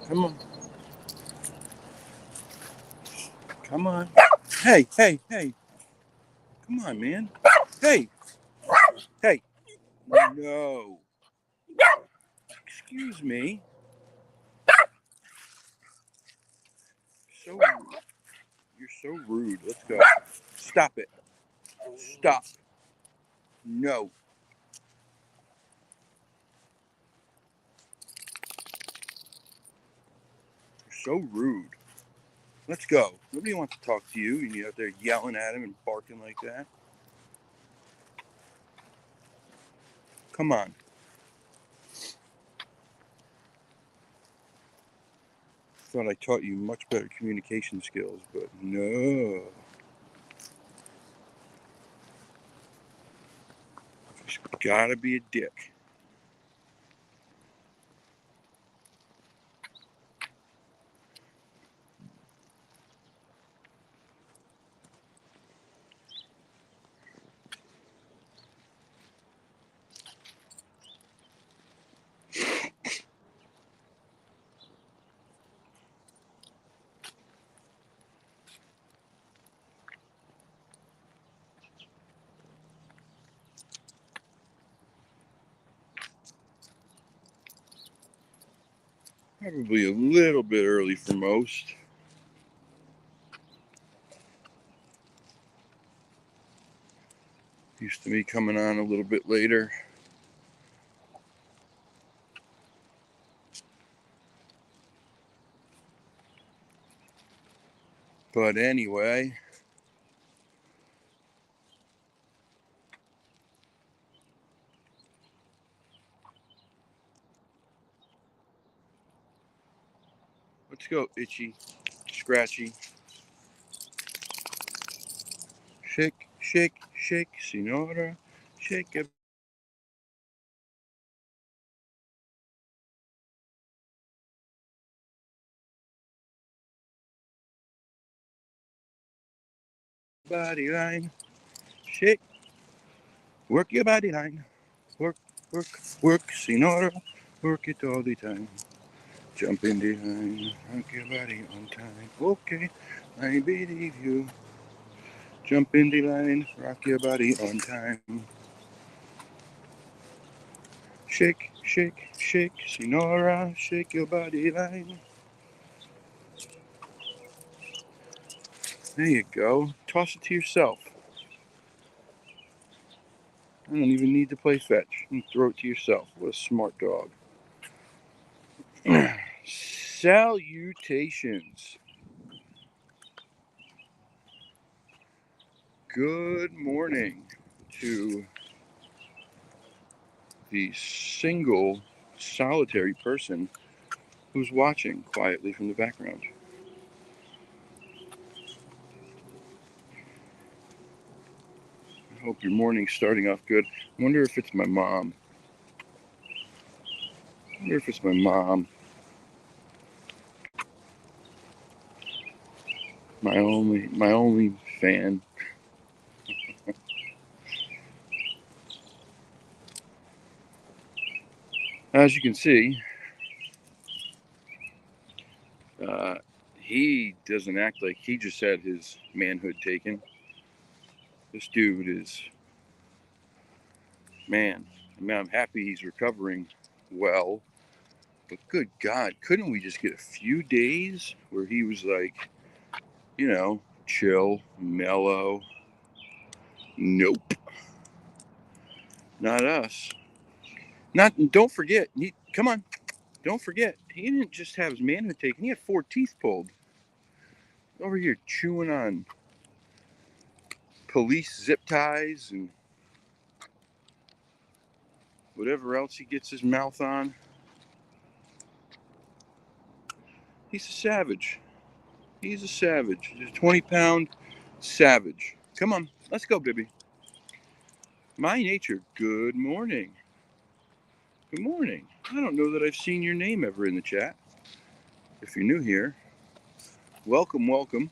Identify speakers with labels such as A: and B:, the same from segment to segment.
A: Come on. Come on. Hey, hey, hey. Come on, man. Hey. Hey. No. Excuse me. So rude. You're so rude. Let's go. Stop it. Stop. No. You're so rude. Let's go. Nobody wants to talk to you, and you're out there yelling at him and barking like that. Come on. Thought I taught you much better communication skills, but no. Just gotta be a dick. Probably a little bit early for most. Used to be coming on a little bit later. But anyway, let's go, Itchy, Scratchy. Shake, shake, shake, Senora. Shake your body line. Shake, work your body line. Work, work, work, Senora. Work it all the time. Jump in the line. Rock your body on time. Okay, I believe you. Jump in the line. Rock your body on time. Shake, shake, shake, Senora. Shake your body line. There you go. Toss it to yourself. I don't even need to play fetch. You can throw it to yourself. What a smart dog. Salutations. Good morning to the single solitary person who's watching quietly from the background. I hope your morning's starting off good. I wonder if it's my mom. My only fan. As you can see, he doesn't act like he just had his manhood taken. This dude is, man, I mean, I'm happy he's recovering well, but good God, couldn't we just get a few days where he was like, chill, mellow? Nope, not us. Don't forget, come on, don't forget, he didn't just have his manhood taken, he had 4 teeth pulled. Over here chewing on police zip ties and whatever else he gets his mouth on. He's a savage. He's a savage. He's a 20-pound savage. Come on, let's go, baby. My nature, good morning. Good morning. I don't know that I've seen your name ever in the chat. If you're new here, welcome, welcome.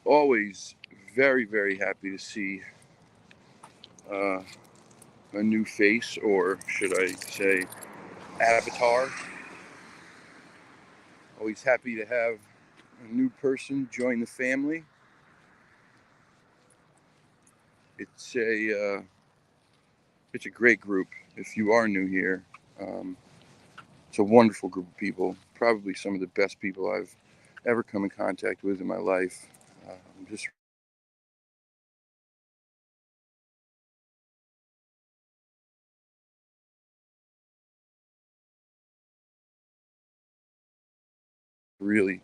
A: Always very, very happy to see a new face, or should I say avatar. Always happy to have a new person join the family. It's a great group. If you are new here, it's a wonderful group of people. Probably some of the best people I've ever come in contact with in my life. Just really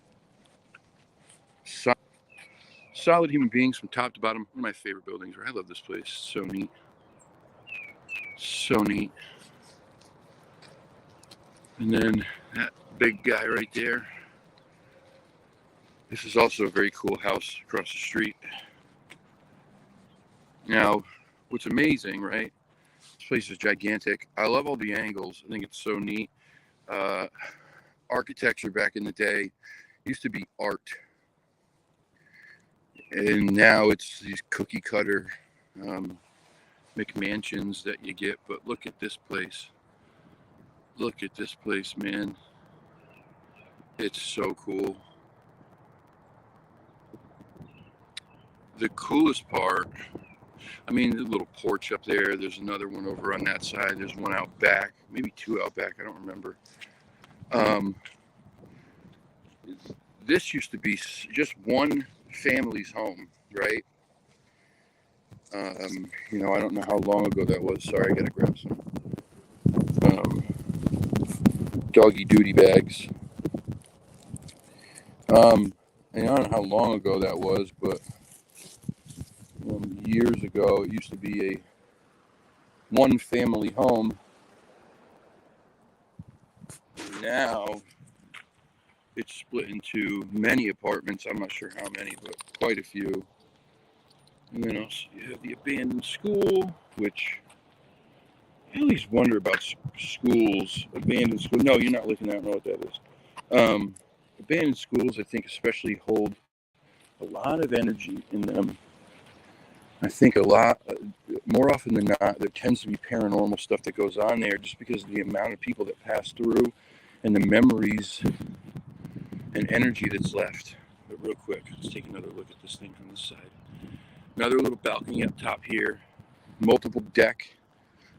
A: solid human beings from top to bottom. One of my favorite buildings. I love this place. So neat. So neat. And then that big guy right there. This is also a very cool house across the street. Now, what's amazing, right? This place is gigantic. I love all the angles. I think it's so neat. Architecture back in the day used to be art. And now it's these cookie cutter McMansions that you get. But look at this place. Look at this place, man. It's so cool. The coolest part, I mean, the little porch up there. There's another one over on that side. There's one out back. Maybe two out back. I don't remember. This used to be just one family's home, right? You know, I don't know how long ago that was. Sorry, I gotta grab some doggy duty bags. And I don't know how long ago that was, but years ago, it used to be a one family home. Now it's split into many apartments. I'm not sure how many, but quite a few. And then also you have the abandoned school, which I always wonder about schools. Abandoned school. No, you're not looking. I don't know what that is. Abandoned schools, I think, especially hold a lot of energy in them. I think a lot, more often than not, there tends to be paranormal stuff that goes on there just because of the amount of people that pass through and the memories and energy that's left. But real quick, let's take another look at this thing from this side. Another little balcony up top here. Multiple deck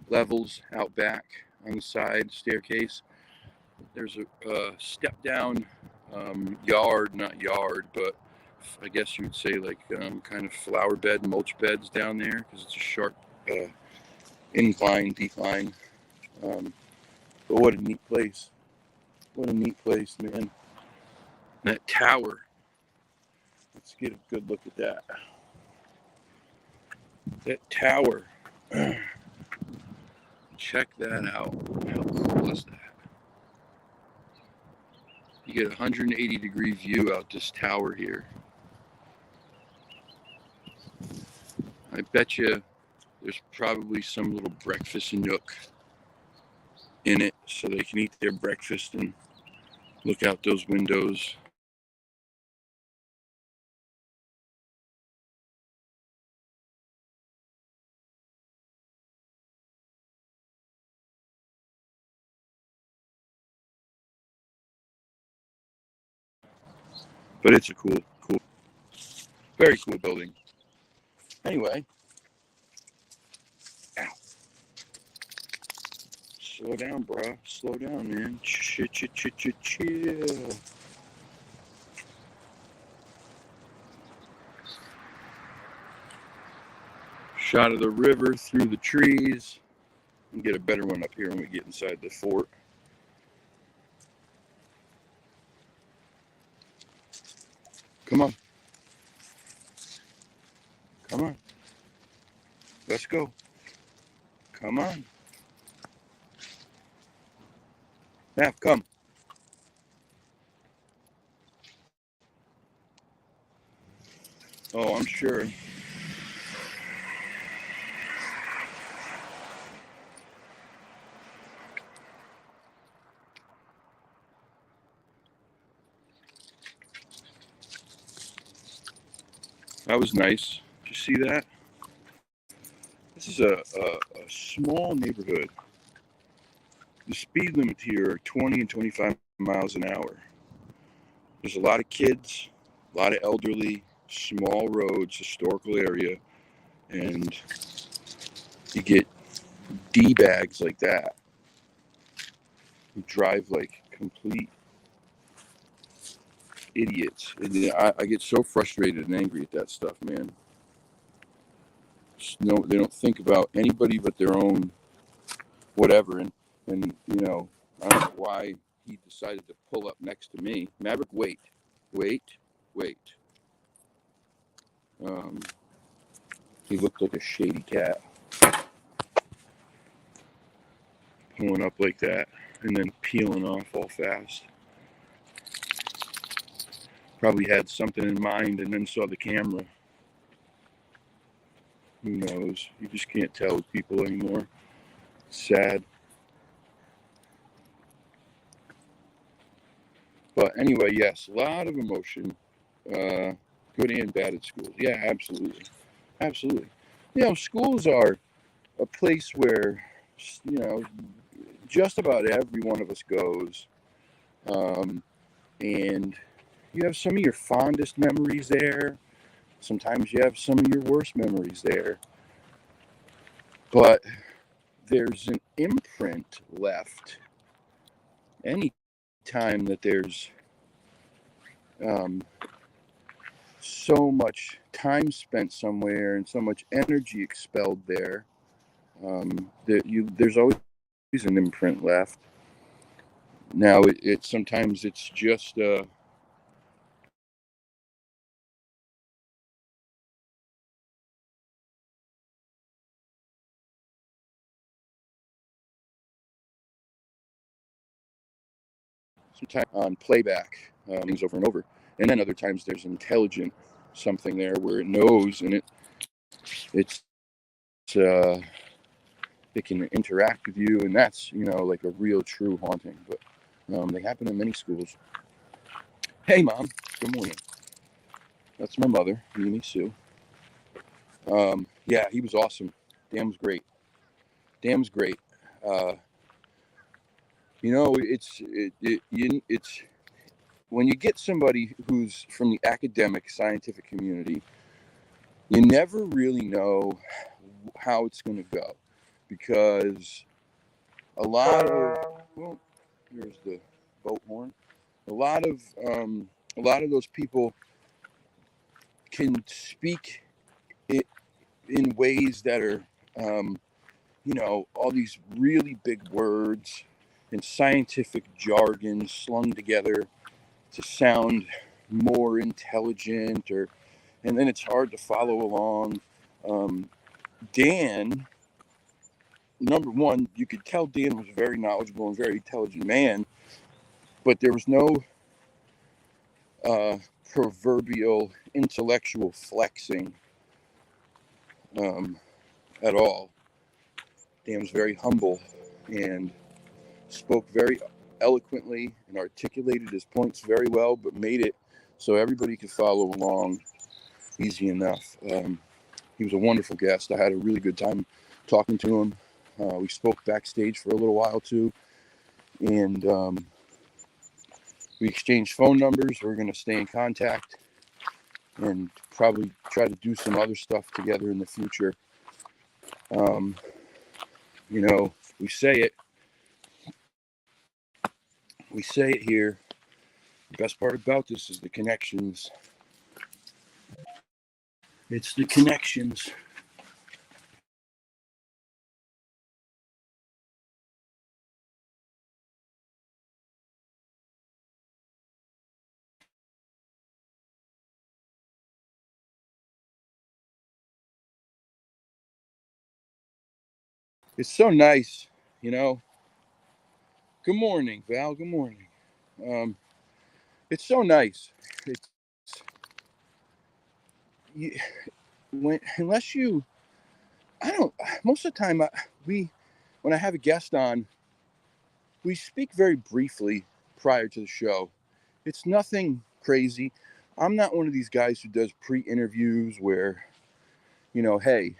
A: levels out back on the side staircase. There's a step down yard, not yard, but I guess you would say like kind of flower bed, mulch beds down there because it's a sharp incline, decline. But what a neat place. What a neat place, man. That tower. Let's get a good look at that. That tower. Check that out. How cool is that? You get a 180-degree view out this tower here. I bet you there's probably some little breakfast nook in it so they can eat their breakfast and look out those windows. But it's a cool, very cool building. Anyway, ow. Slow down, bro. Slow down, man. Chill. Shot of the river through the trees. And get a better one up here when we get inside the fort. Come on. Come on. Let's go. Come on. Now, come. Oh, I'm sure. That was nice. Did you see that? This is a small neighborhood. The speed limit here are 20 and 25 miles an hour. There's a lot of kids, a lot of elderly, small roads, historical area, and you get D-bags like that who drive like complete idiots. And I get so frustrated and angry at that stuff, man. No, they don't think about anybody but their own whatever. And you know, I don't know why he decided to pull up next to me. Maverick, wait. He looked like a shady cat, pulling up like that and then peeling off all fast. Probably had something in mind and then saw the camera. Who knows? You just can't tell with people anymore. Sad. But anyway, yes, a lot of emotion, good and bad at schools. Yeah, absolutely. Absolutely. You know, schools are a place where, you know, just about every one of us goes. And you have some of your fondest memories there. Sometimes you have some of your worst memories there. But there's an imprint left any time that there's so much time spent somewhere and so much energy expelled there, there's always an imprint left. Now it sometimes it's just sometimes on playback things over and over, and then other times there's intelligent something there where it knows and it's uh, it can interact with you, and that's, you know, like a real true haunting. But they happen in many schools. Hey mom, good morning. That's my mother, Mimi Sue. Yeah, he was awesome. Dam's great. Dam's great. Uh, you know, it's when you get somebody who's from the academic scientific community, you never really know how it's going to go, because a lot of, well, here's the boat horn. A lot of those people can speak it in ways that are, you know, all these really big words and scientific jargon slung together to sound more intelligent, or and then it's hard to follow along. Dan, number one, you could tell Dan was a very knowledgeable and very intelligent man, but there was no proverbial intellectual flexing at all. Dan was very humble and spoke very eloquently and articulated his points very well, but made it so everybody could follow along easy enough. He was a wonderful guest. I had a really good time talking to him. We spoke backstage for a little while too, and we exchanged phone numbers. We're going to stay in contact and probably try to do some other stuff together in the future. You know, we say it here. The best part about this is the connections. It's the connections. It's so nice, you know. Good morning, Val. Good morning. It's so nice. It's you, unless you, I don't. Most of the time, when I have a guest on, we speak very briefly prior to the show. It's nothing crazy. I'm not one of these guys who does pre-interviews where, you know, hey,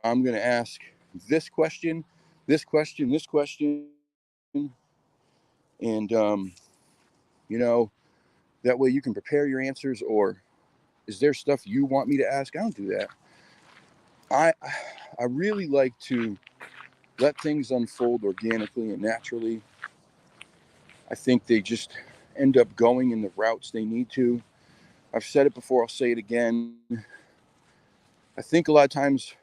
A: I'm going to ask this question, And, that way you can prepare your answers. Or is there stuff you want me to ask? I don't do that. I really like to let things unfold organically and naturally. I think they just end up going in the routes they need to. I've said it before, I'll say it again. I think a lot of times,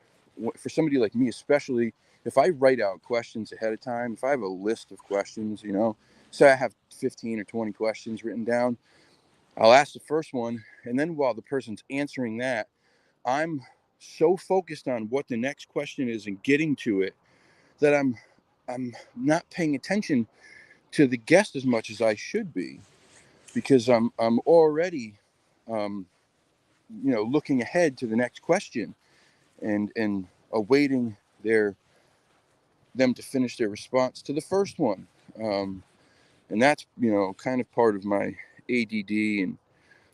A: for somebody like me especially, if I write out questions ahead of time, if I have a list of questions, say I have 15 or 20 questions written down, I'll ask the first one, and then while the person's answering that, I'm so focused on what the next question is and getting to it that I'm not paying attention to the guest as much as I should be, because I'm already looking ahead to the next question and awaiting them to finish their response to the first one. And that's kind of part of my ADD and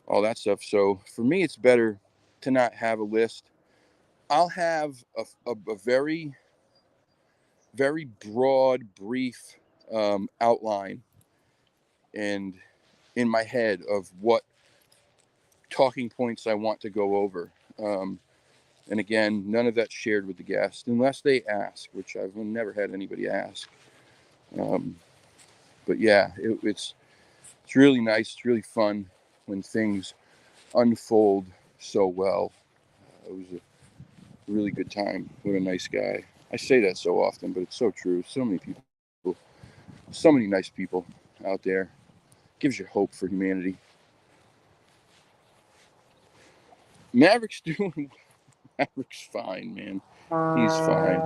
A: all that stuff. So for me, it's better to not have a list. I'll have a very, very broad, brief outline and in my head of what talking points I want to go over. And again, none of that's shared with the guest unless they ask, which I've never had anybody ask. But yeah, it's really nice. It's really fun when things unfold so well. It was a really good time. What a nice guy. I say that so often, but it's so true. So many people, so many nice people out there. Gives you hope for humanity. Maverick's fine, man. He's fine.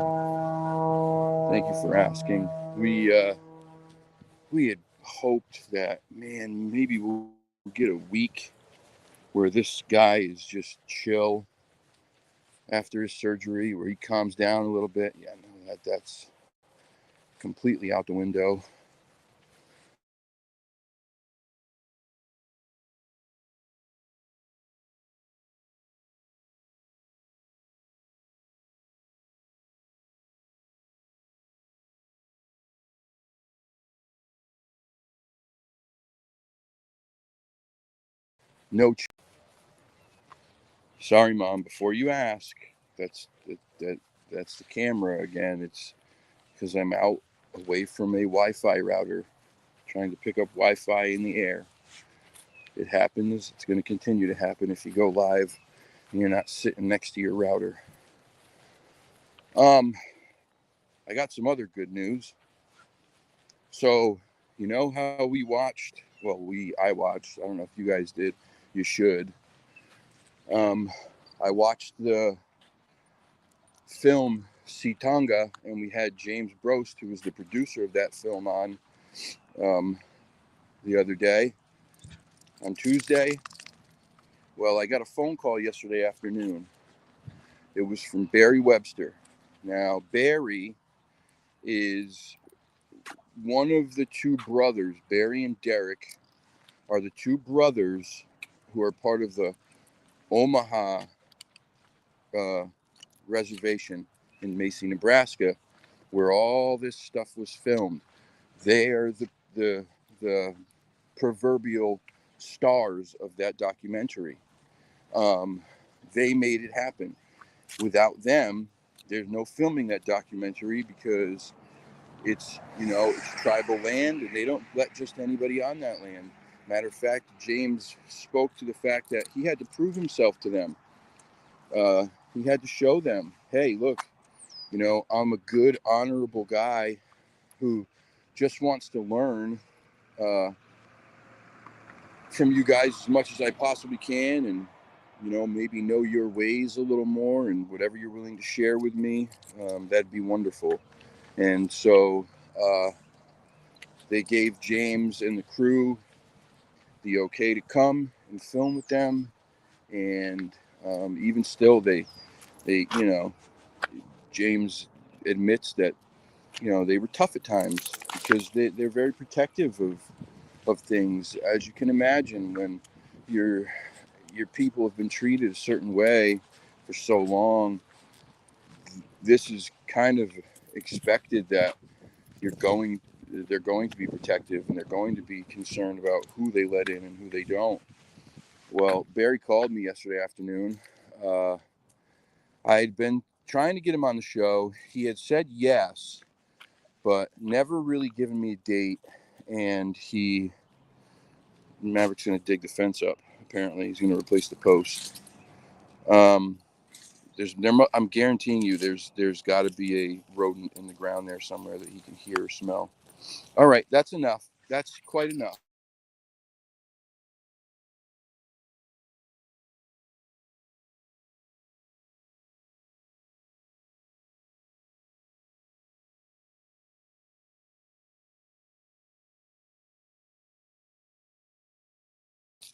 A: Thank you for asking. We had hoped that, man, maybe we'll get a week where this guy is just chill after his surgery, where he calms down a little bit. Yeah, no, that's completely out the window. No, sorry, Mom. Before you ask, that's the camera again. It's because I'm out away from a Wi-Fi router, trying to pick up Wi-Fi in the air. It happens. It's going to continue to happen if you go live and you're not sitting next to your router. I got some other good news. So, you know how we watched? Well, I watched. I don't know if you guys did. You should. I watched the film Sitanga, and we had James Brost, who was the producer of that film, on the other day, on Tuesday. Well, I got a phone call yesterday afternoon. It was from Barry Webster. Now, Barry is one of the two brothers. Barry and Derek are the two brothers who are part of the Omaha reservation in Macy, Nebraska, where all this stuff was filmed. They are the proverbial stars of that documentary. They made it happen. Without them, there's no filming that documentary, because it's tribal land, and they don't let just anybody on that land. Matter of fact, James spoke to the fact that he had to prove himself to them. He had to show them, hey, look, I'm a good, honorable guy who just wants to learn from you guys as much as I possibly can, and maybe know your ways a little more, and whatever you're willing to share with me, that'd be wonderful. And so they gave James and the crew the okay to come and film with them, and even still, they James admits that they were tough at times, because they're very protective of things, as you can imagine, when your people have been treated a certain way for so long. This is kind of expected, that you're going they're going to be protective and they're going to be concerned about who they let in and who they don't. Well, Barry called me yesterday afternoon. I had been trying to get him on the show. He had said yes, but never really given me a date. And Maverick's going to dig the fence up. Apparently, he's going to replace the post. I'm guaranteeing you, there's got to be a rodent in the ground there somewhere that he can hear or smell. All right, that's enough. That's quite enough.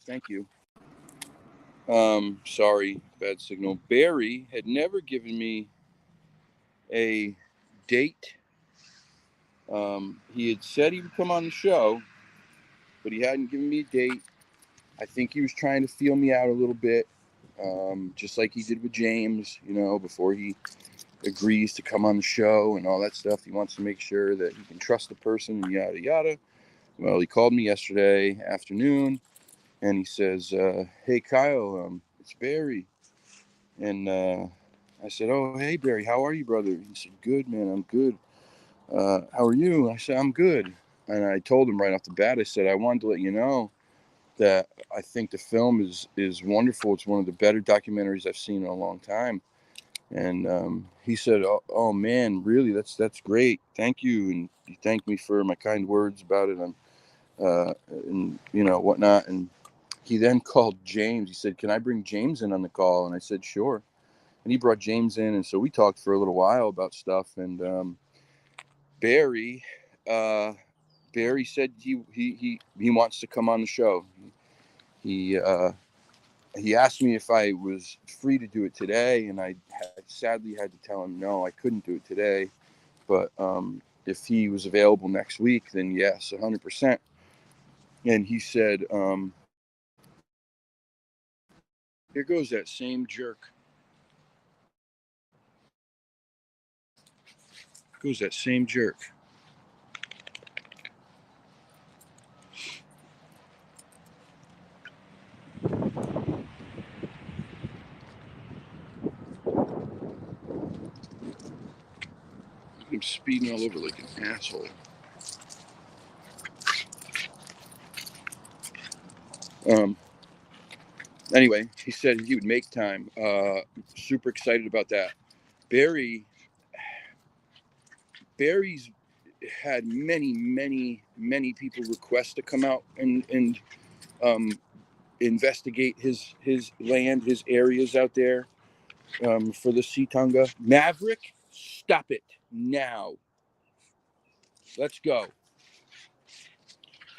A: Thank you. Sorry, bad signal. Barry had never given me a date. He had said he would come on the show, but he hadn't given me a date. I think he was trying to feel me out a little bit, just like he did with James, before he agrees to come on the show and all that stuff. He wants to make sure that he can trust the person and yada, yada. Well, he called me yesterday afternoon and he says, hey, Kyle, it's Barry. And I said, oh, hey, Barry, how are you, brother? He said, good, man, I'm good. How are you? I said, I'm good. And I told him right off the bat, I said, I wanted to let you know that I think the film is wonderful. It's one of the better documentaries I've seen in a long time. And he said, oh man, really, that's great. Thank you. And he thanked me for my kind words about it and whatnot. And he then called James. He said, can I bring James in on the call? And I said, sure. And he brought James in. And so we talked for a little while about stuff. And Barry said he wants to come on the show. He asked me if I was free to do it today, and I sadly had to tell him no, I couldn't do it today. But if he was available next week, then yes, 100%. And he said, here goes that same jerk. Goes that same jerk. I'm speeding all over like an asshole. Anyway, he said he would make time. Super excited about that. Barry's had many people request to come out and investigate his land, his areas out there for the sea tunga. Maverick, stop it now. Let's go.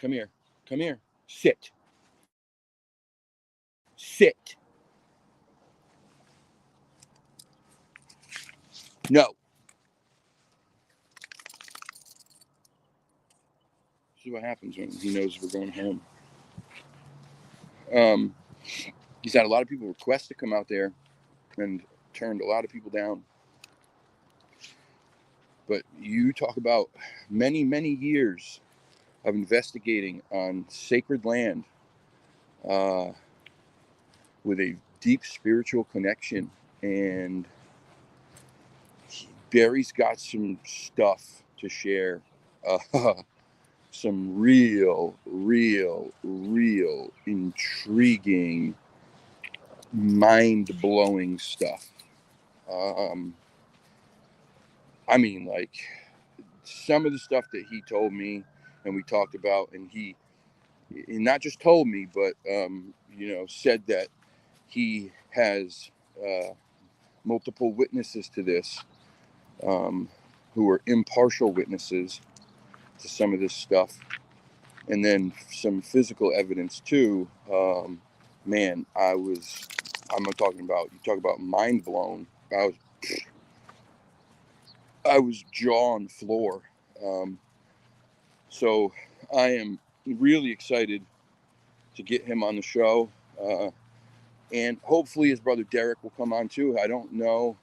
A: Come here. Come here. Sit. Sit. No. This is what happens when he knows we're going home. He's had a lot of people request to come out there and turned a lot of people down. But you talk about many years of investigating on sacred land with a deep spiritual connection. And Barry's got some stuff to share. Some real intriguing, mind-blowing stuff. I mean, like, some of the stuff that he told me and we talked about, and he not just told me, but said that he has multiple witnesses to this, who are impartial witnesses to some of this stuff, and then some physical evidence too. Man, I'm not talking about, you talk about mind blown. I was jaw on the floor. So I am really excited to get him on the show. And hopefully his brother Derek will come on too. I don't know.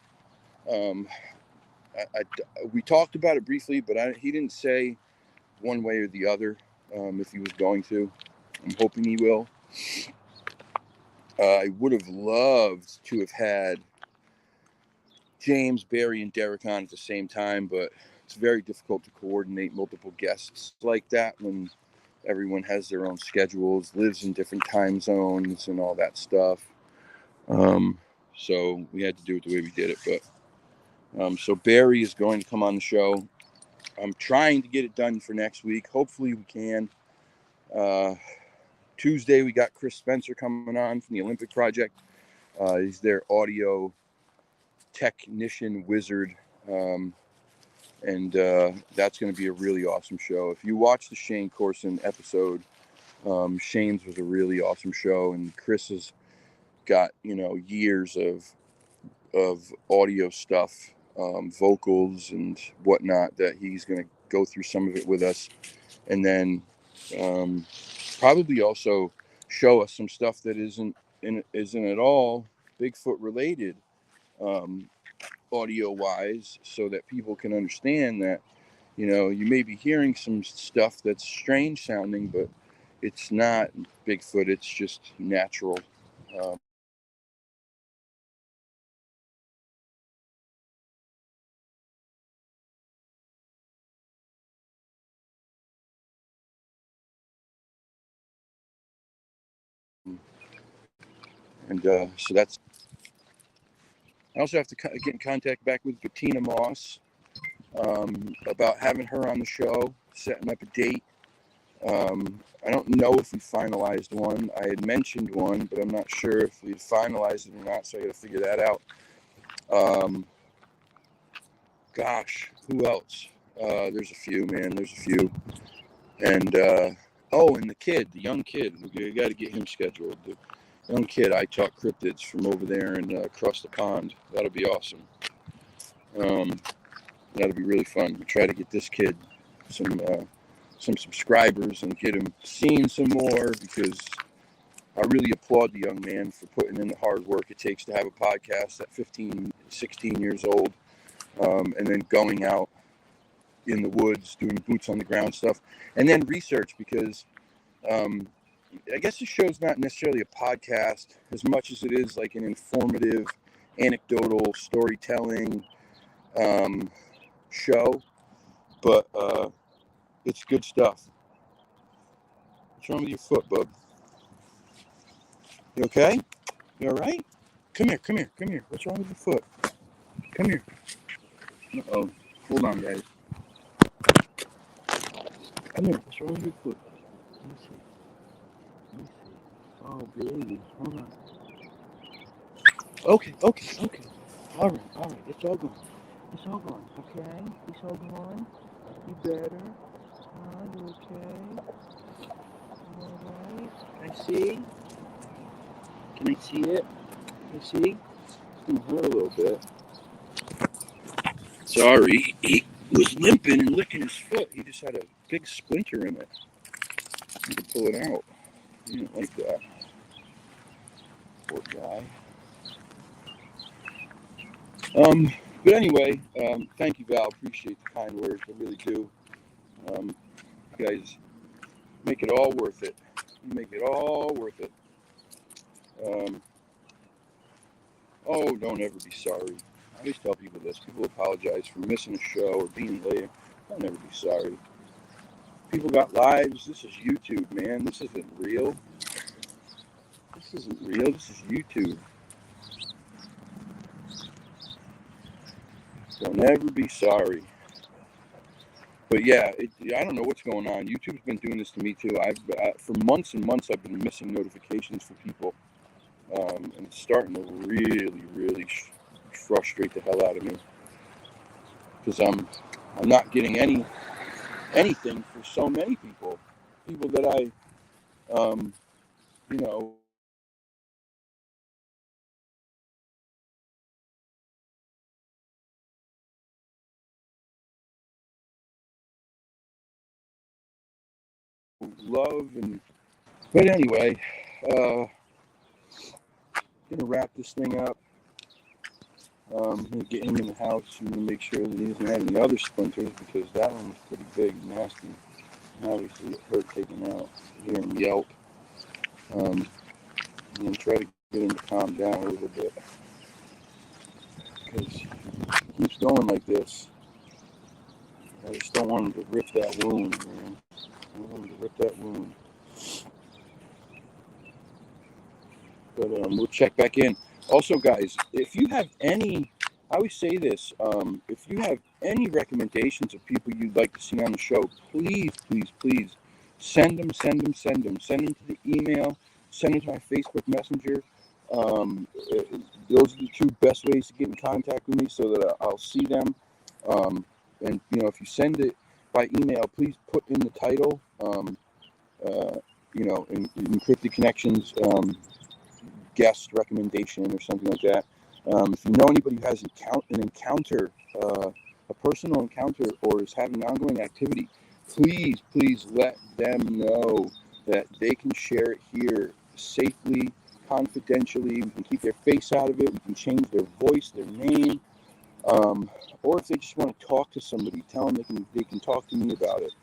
A: We talked about it briefly, but he didn't say one way or the other, if he was going to. I'm hoping he will. I would have loved to have had James, Barry, and Derek on at the same time, but it's very difficult to coordinate multiple guests like that when everyone has their own schedules, lives in different time zones, and all that stuff. So we had to do it the way we did it. But so Barry is going to come on the show. I'm trying to get it done for next week. Hopefully we can. Tuesday we got Chris Spencer coming on from the Olympic Project. He's their audio technician wizard. And that's going to be a really awesome show. If you watch the Shane Corson episode, Shane's was a really awesome show, and Chris has got years of audio stuff, vocals and whatnot that he's going to go through some of it with us, and then probably also show us some stuff that isn't at all Bigfoot related, audio wise, so that people can understand that you may be hearing some stuff that's strange sounding, but it's not Bigfoot. It's just natural. And so that's. I also have to get in contact back with Bettina Moss about having her on the show, setting up a date. I don't know if we finalized one. I had mentioned one, but I'm not sure if we finalized it or not, so I got to figure that out. Gosh, who else? There's a few, man. There's a few. And, and the young kid. We got to get him scheduled. The young kid, I Talk Cryptids from over there and across the pond. That'll be awesome. That'll be really fun. We try to get this kid some subscribers and get him seen some more, because I really applaud the young man for putting in the hard work it takes to have a podcast at 15, 16 years old, and then going out in the woods, doing boots on the ground stuff, and then research, because I guess the show's not necessarily a podcast as much as it is like an informative, anecdotal storytelling show, but it's good stuff. What's wrong with your foot, bub? You okay? You all right? Come here. What's wrong with your foot? Come here. Uh-oh. Hold on, guys. Come here. What's wrong with your foot? Let me see. Oh, baby. Hold on. Okay. All right. It's all gone. Okay? It's all gone. You better. You okay? All right. Can I see? Can I see it? Can I see? It's going to hurt a little bit. Sorry. He was limping and licking his foot. He just had a big splinter in it. I had to pull it out. He didn't like that. Poor guy. But anyway, thank you, Val. Appreciate the kind words. I really do. You guys make it all worth it. You make it all worth it. Don't ever be sorry. I always tell people this. People apologize for missing a show or being late. Don't ever be sorry. People got lives. This is YouTube, man. This isn't real. This is YouTube. Don't ever be sorry. But yeah, I don't know what's going on. YouTube's been doing this to me too. For months and months, I've been missing notifications for people, and it's starting to really, really frustrate the hell out of me, because I'm not getting anything for so many people that I, love. But anyway, gonna wrap this thing up. I'm gonna get him in the house and make sure that he doesn't have any other splinters, because that one was pretty big and nasty. Obviously, it hurt taking out. Hear him yelp. And then try to get him to calm down a little bit. Because he keeps going like this. I just don't want him to rip that wound, man. I don't want him to rip that wound. But we'll check back in. Also, guys, if you have any, I always say this, if you have any recommendations of people you'd like to see on the show, please, please, please send them. Send them to the email, send them to my Facebook Messenger. Those are the two best ways to get in contact with me so that I'll see them. And, you know, if you send it by email, please put in the title, you know, in Encrypted Connections, guest recommendation or something like that. If you know anybody who has an encounter, a personal encounter, or is having an ongoing activity, please, please let them know that they can share it here safely, confidentially. We can keep their face out of it. We can change their voice, their name. Or if they just want to talk to somebody, tell them they can talk to me about it.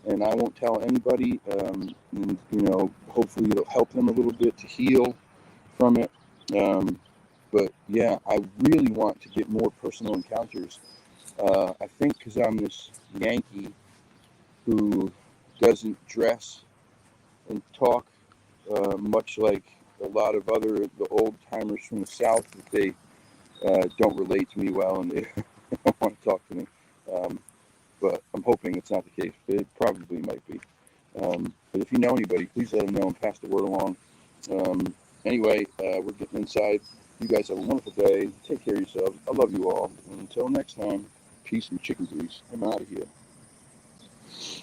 A: And I won't tell anybody. And, you know, hopefully it'll help them a little bit to heal from it. But yeah, I really want to get more personal encounters. I think because I'm this Yankee who doesn't dress and talk much like a lot of the old timers from the South, that they don't relate to me well and they don't want to talk to me. But I'm hoping it's not the case. It probably might be. But if you know anybody, please let them know and pass the word along. Anyway, we're getting inside. You guys have a wonderful day. Take care of yourselves. I love you all. And until next time, peace and chicken grease. I'm out of here.